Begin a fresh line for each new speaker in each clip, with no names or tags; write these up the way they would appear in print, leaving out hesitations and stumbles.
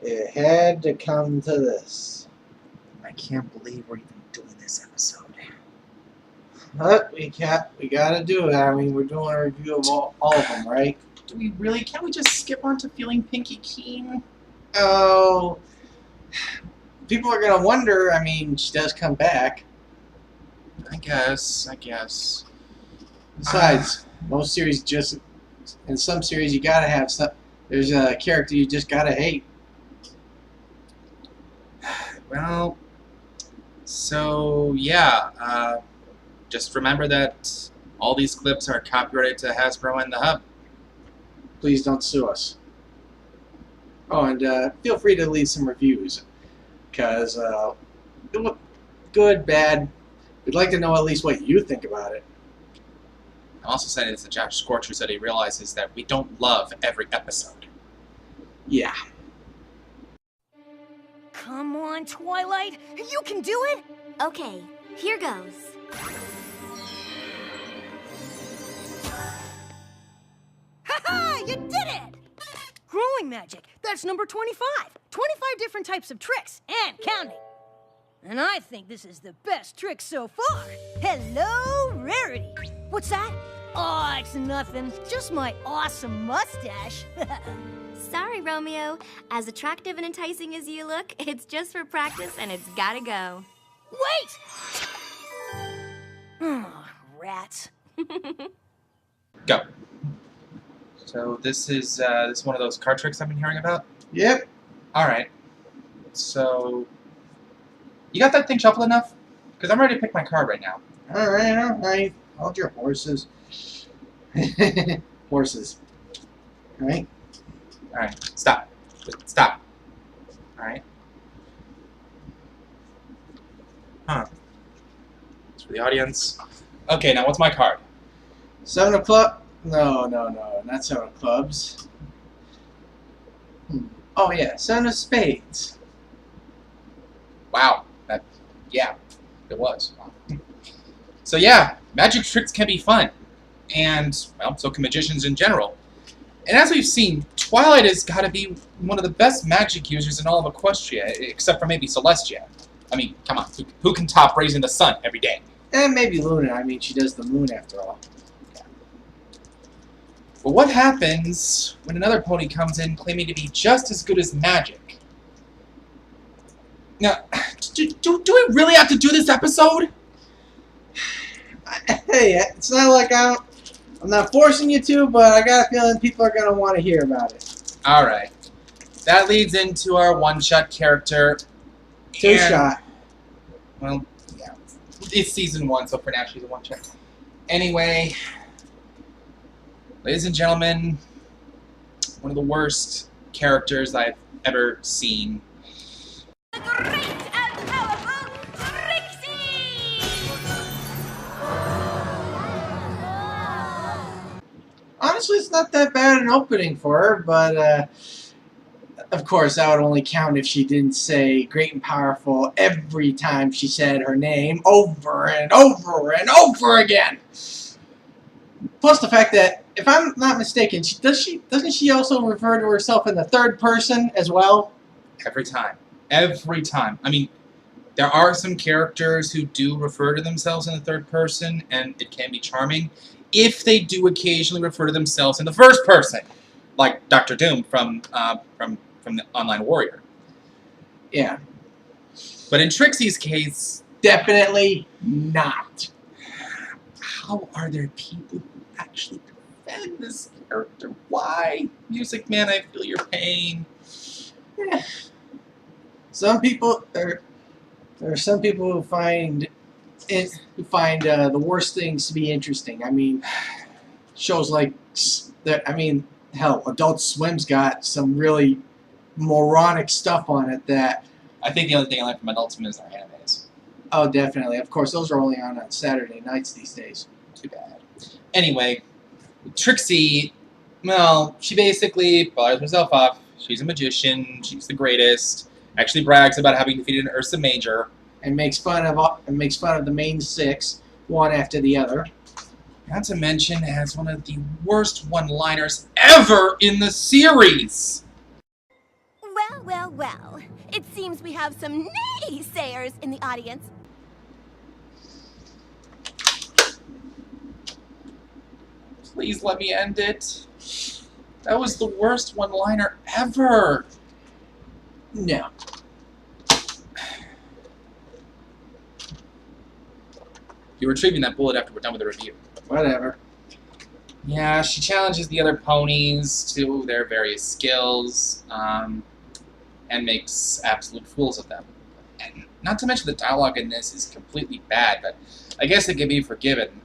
It had to come to this.
I can't believe we're even doing this episode.
But we gotta do it. I mean, we're doing a review of all of them, right?
Do we really? Can't we just skip on to Feeling Pinky Keen?
Oh, people are gonna wonder. I mean, she does come back.
I guess.
Besides, most series just in some series you gotta have some. There's a character you just gotta hate.
Well, so yeah. Just remember that all these clips are copyrighted to Hasbro and the Hub.
Please don't sue us. Oh, and feel free to leave some reviews, because good, bad. We'd like to know at least what you think about it.
I'm also saying it's to Josh Scorcher so that he realizes that we don't love every episode.
Yeah.
Come on, Twilight! You can do it!
Okay, here goes.
Ha-ha! You did it! Growing magic. That's number 25. 25 different types of tricks, and counting. And I think this is the best trick so far. Hello, Rarity. What's that? Oh, it's nothing. Just my awesome mustache.
Sorry, Romeo. As attractive and enticing as you look, it's just for practice and it's gotta go.
Wait! Oh, rats.
Go. So this is one of those card tricks I've been hearing about?
Yep.
Alright. So, you got that thing shuffled enough? Because I'm ready to pick my card right now.
All right. Hold your horses. Horses. All right.
Alright, stop. Just stop. Alright. Huh. It's for the audience. Okay, now what's my card?
7 of clubs. No, not 7 of clubs. Oh yeah, 7 of spades.
Wow. Yeah, it was. So yeah, magic tricks can be fun. And, well, so can magicians in general. And as we've seen, Twilight has got to be one of the best magic users in all of Equestria, except for maybe Celestia. I mean, come on, who can top raising the sun every day?
And maybe Luna. I mean, she does the moon after all.
But what happens when another pony comes in claiming to be just as good as magic? Now, do we really have to do this episode?
Hey, it's not like I'm not forcing you to, but I got a feeling people are going to want to hear about it.
Alright. That leads into our one-shot character.
Two-shot.
Well, yeah. It's season 1, so for now she's a one-shot. Anyway, ladies and gentlemen, one of the worst characters I've ever seen.
The great and powerful Trixie!
Honestly, it's not that bad an opening for her, but of course that would only count if she didn't say great and powerful every time she said her name over and over and over again. Plus the fact that, if I'm not mistaken, doesn't she also refer to herself in the third person as well?
Every time. Every time. I mean, there are some characters who do refer to themselves in the third person, and it can be charming if they do occasionally refer to themselves in the first person, like Dr. Doom from the Online Warrior.
Yeah.
But in Trixie's case,
Definitely not.
how are there people who actually defend this character? Why? Music Man, I feel your pain.
Yeah. Some people there are some people who find the worst things to be interesting. I mean, shows like hell, Adult Swim's got some really moronic stuff on it that.
I think the only thing I like from Adult Swim is their animes.
Oh, definitely. Of course, those are only on Saturday nights these days.
Too bad. Anyway, Trixie, well, she basically bars herself off. She's a magician. She's the greatest. Actually brags about having defeated an Ursa Major.
And makes fun of the main 6, one after the other.
Not to mention, has one of the worst one-liners ever in the series.
Well,
Well, well, well. It seems we have some naysayers in the audience.
Please let me end it. That was the worst one-liner ever.
No.
You're retrieving that bullet after we're done with the review.
Whatever.
Yeah, she challenges the other ponies to their various skills, and makes absolute fools of them. And not to mention the dialogue in this is completely bad, but I guess it can be forgiven.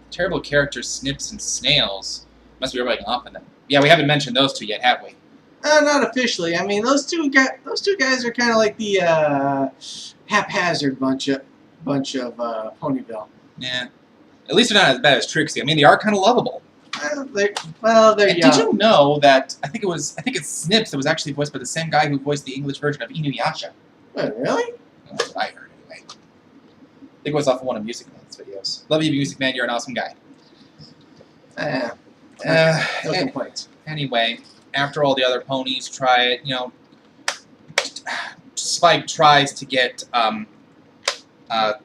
Terrible characters Snips and Snails. Must be rubbing off on them. Yeah, we haven't mentioned those two yet, have we?
Not officially. I mean, those two guys are kind of like the haphazard bunch of Ponyville.
Yeah. At least they're not as bad as Trixie. I mean, they are kind of lovable.
They're
And
young.
did you know that I think it's Snips that was actually voiced by the same guy who voiced the English version of Inuyasha?
Wait, really?
That's what I heard anyway. I think it was off of one of Music Man's videos. Love you, Music Man. You're an awesome guy.
No complaints.
Anyway, after all the other ponies try it, Spike tries to get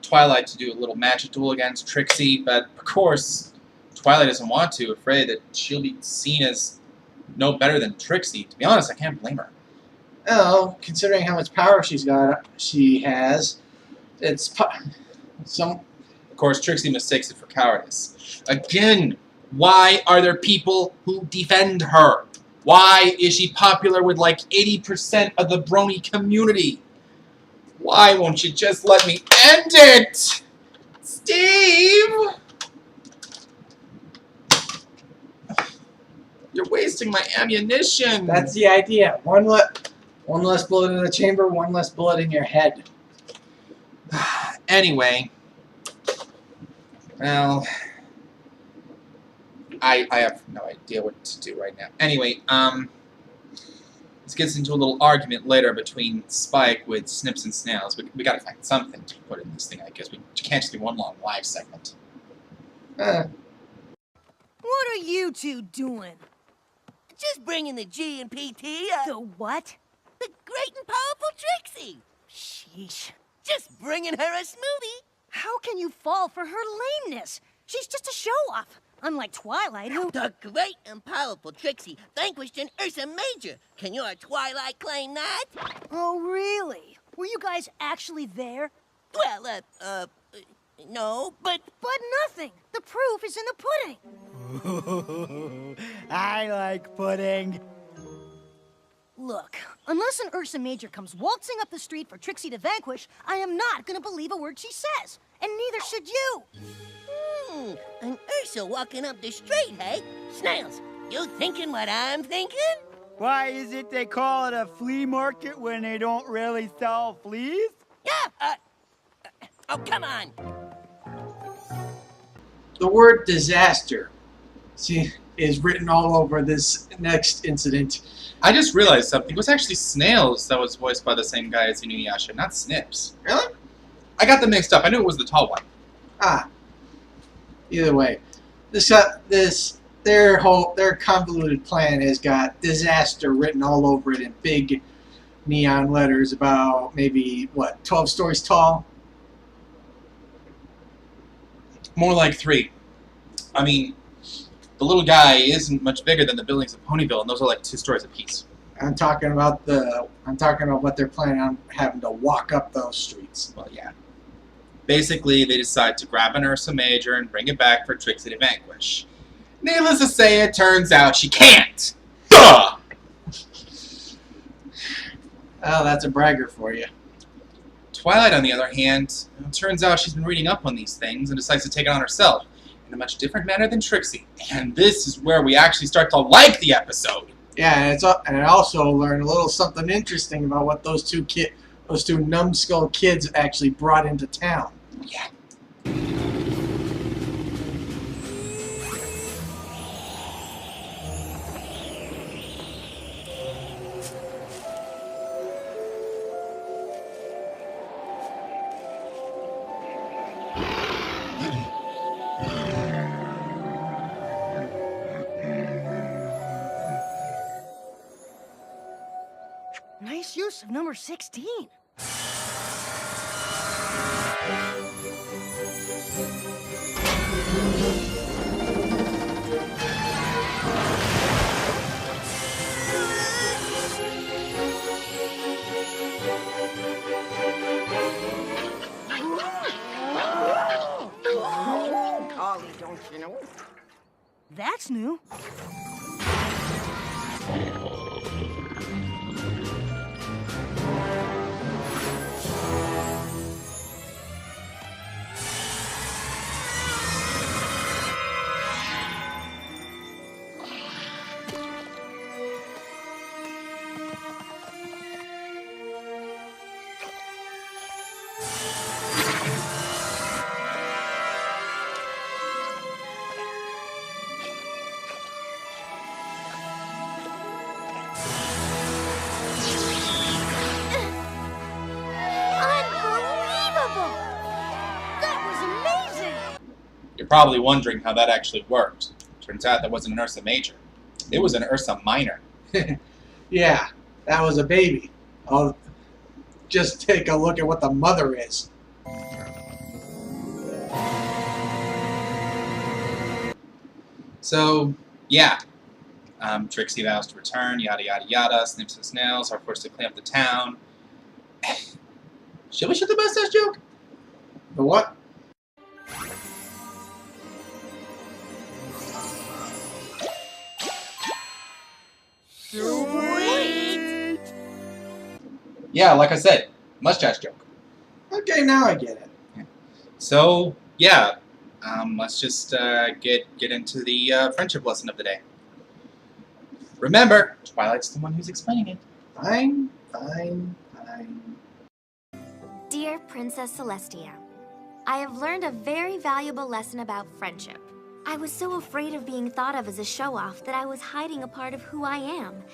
Twilight to do a little magic duel against Trixie, but of course Twilight doesn't want to, afraid that she'll be seen as no better than Trixie. To be honest, I can't blame her.
Oh, considering how much power she has,
Of course, Trixie mistakes it for cowardice. Again, why are there people who defend her? Why is she popular with like 80% of the brony community? Why won't you just let me end it? Steve! You're wasting my ammunition.
That's the idea. One less bullet in the chamber, one less bullet in your head.
Anyway, well, I have no idea what to do right now. Anyway, this gets into a little argument later between Spike with Snips and Snails. We gotta find something to put in this thing, I guess. We can't just do one long live segment.
What are you two doing?
Just bringing the G and PT
The what?
the great and powerful Trixie.
Sheesh.
Just bringing her a smoothie.
How can you fall for her lameness? She's just a show-off. Unlike Twilight, who...
The great and powerful Trixie vanquished an Ursa Major. Can your Twilight claim that?
Oh, really? Were you guys actually there?
Well, no, but
But nothing. The proof is in the pudding.
I like pudding.
Look, unless an Ursa Major comes waltzing up the street for Trixie to vanquish, I am not gonna believe a word she says. And neither should you.
an Ursa walking up the street, hey? Snails, you thinking what I'm thinking?
Why is it they call it a flea market when they don't really sell fleas?
Yeah, oh, come on.
The word disaster, is written all over this next incident.
I just realized something. It was actually Snails that was voiced by the same guy as Inuyasha, not Snips.
Really?
I got them mixed up. I knew it was the tall one.
Either way, their convoluted plan has got disaster written all over it in big neon letters about maybe 12 stories tall.
More like 3. I mean, the little guy isn't much bigger than the buildings of Ponyville, and those are like 2 stories apiece.
I'm talking about what they're planning on having to walk up those streets.
Well, yeah. Basically, they decide to grab an Ursa Major and bring it back for Trixie to vanquish. Needless to say, it turns out she can't. Duh!
Oh, that's a bragger for you.
Twilight, on the other hand, it turns out she's been reading up on these things and decides to take it on herself in a much different manner than Trixie. And this is where we actually start to like the episode.
Yeah, and I also learned a little something interesting about what those two numbskull kids actually brought into town.
Yeah.
Nice use of number 16.
Ollie, don't you know?
That's new. Unbelievable! That was amazing!
You're probably wondering how that actually worked. Turns out that wasn't an Ursa Major. It was an Ursa Minor.
Yeah, that was a baby. I'll just take a look at what the mother is.
So, yeah. Trixie vows to return, yada yada yada, Snips and Snails are forced to clean up the town. Should we shoot the mustache joke?
The what?
Sweet!
Yeah, like I said, mustache joke.
Okay, now I get it.
So, yeah. Let's just get into the friendship lesson of the day. Remember, Twilight's the one who's explaining it.
Fine, fine, fine.
Dear Princess Celestia, I have learned a very valuable lesson about friendship. I was so afraid of being thought of as a show-off that I was hiding a part of who I am.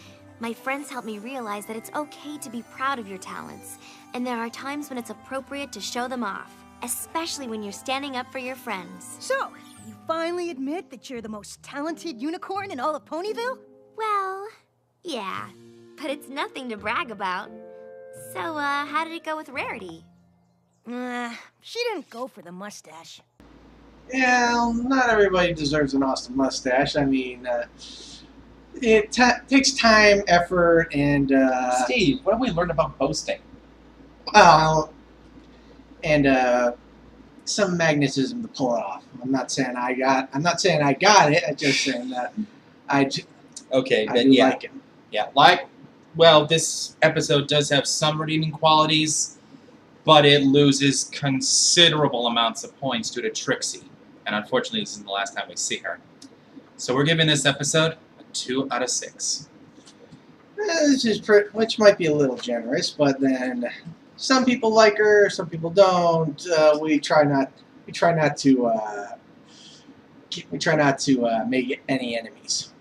My friends helped me realize that it's okay to be proud of your talents, and there are times when it's appropriate to show them off, especially when you're standing up for your friends.
So, you finally admit that you're the most talented unicorn in all of Ponyville?
Well, yeah, but it's nothing to brag about. So, how did it go with Rarity?
She didn't go for the mustache.
Yeah, well, not everybody deserves an awesome mustache. I mean, it takes time, effort, and
Steve, what have we learned about boasting?
and some magnetism to pull it off. I'm not saying I got it. I'm just saying that I do like him.
Yeah, well, this episode does have some redeeming qualities, but it loses considerable amounts of points due to Trixie. And unfortunately, this isn't the last time we see her. So we're giving this episode a 2 out of 6.
Which might be a little generous, but then some people like her, some people don't. We try not to make any enemies.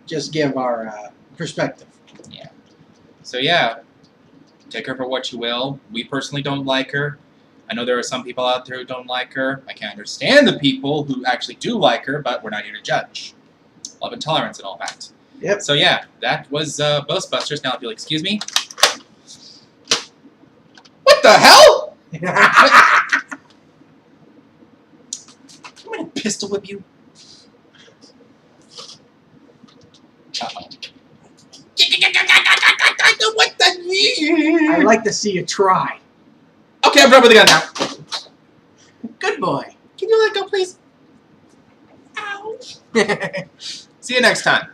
Just give our perspective.
Yeah. So yeah, take her for what you will. We personally don't like her. I know there are some people out there who don't like her. I can understand the people who actually do like her, but we're not here to judge. Love and tolerance and all that.
Yep.
So yeah, that was Ghostbusters. Now if you'll excuse me. What the hell? I'm gonna pistol whip you. Uh-oh. What the?
I'd like to see you try.
Okay, I'm done with the gun now.
Good boy.
Can you let go, please? Ouch. See you next time.